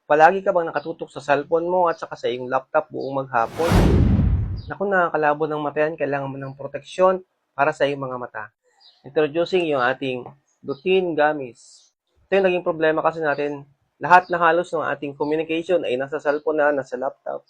Palagi ka bang nakatutok sa cellphone mo at saka sa iyong laptop buong maghapon? Naku, nakakalabo ng mata yan. Kailangan mo ng proteksyon para sa iyong mga mata. Introducing yung ating lutein gummies. Ito yung naging problema kasi natin. Lahat na halos ng ating communication ay nasa cellphone na, nasa laptop.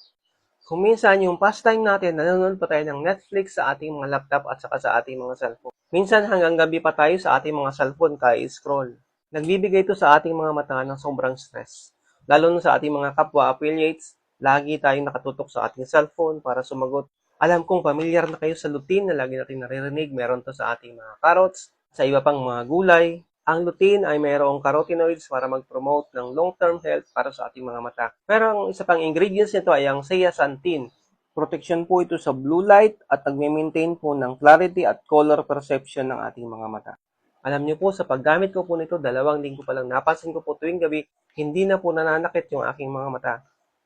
Kung minsan yung pastime natin, nanonood pa tayo ng Netflix sa ating mga laptop at saka sa ating mga cellphone. Minsan hanggang gabi pa tayo sa ating mga cellphone kaya scroll. Nagbibigay ito sa ating mga mata ng sobrang stress. Lalo na sa ating mga kapwa affiliates, lagi tayong nakatutok sa ating cellphone para sumagot. Alam kong pamilyar na kayo sa lutein na lagi natin naririnig. Meron to sa ating mga carrots, sa iba pang mga gulay. Ang lutein ay mayroong carotenoids para mag-promote ng long-term health para sa ating mga mata. Pero ang isa pang ingredients nito ay ang zeaxanthin. Protection po ito sa blue light at nagme-maintain po ng clarity at color perception ng ating mga mata. Alam niyo po, sa paggamit ko po nito, 2 linggo pa lang, napansin ko po tuwing gabi, hindi na po nananakit yung aking mga mata.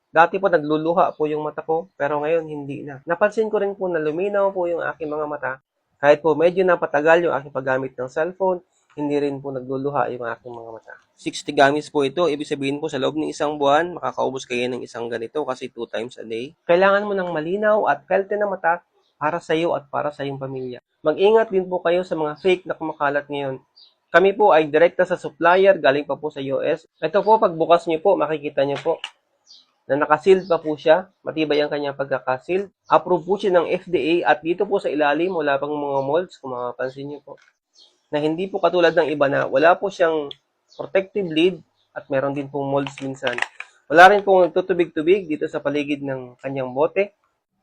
Dati po nagluluha po yung mata ko, pero ngayon hindi na. Napansin ko rin po na luminaw po yung aking mga mata. Kahit po medyo napatagal yung aking paggamit ng cellphone, hindi rin po nagluluha yung aking mga mata. 60 gummies po ito. Ibig sabihin po sa loob ng isang buwan, makakaubos kayo ng isang ganito kasi 2 times a day. Kailangan mo ng malinaw at healthy na mata para sa iyo at para sa iyong pamilya. Mag-ingat din po kayo sa mga fake na kumakalat ngayon. Kami po ay direkta sa supplier, galing pa po sa US. Ito po, pagbukas niyo po, makikita niyo po na nakasealed pa po siya. Matibay ang kanyang pagkakasealed. Approve po siya ng FDA at dito po sa ilalim, wala pang mga molds, kung makapansin niyo po. Na hindi po katulad ng iba na wala po siyang protective lid at meron din pong molds minsan. Wala rin pong nagtutubig-tubig dito sa paligid ng kanyang bote.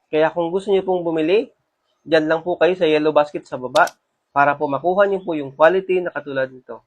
Kaya kung gusto niyo pong bumili, dyan lang po kayo sa yellow basket sa baba para po makuha niyo po yung quality na katulad nito.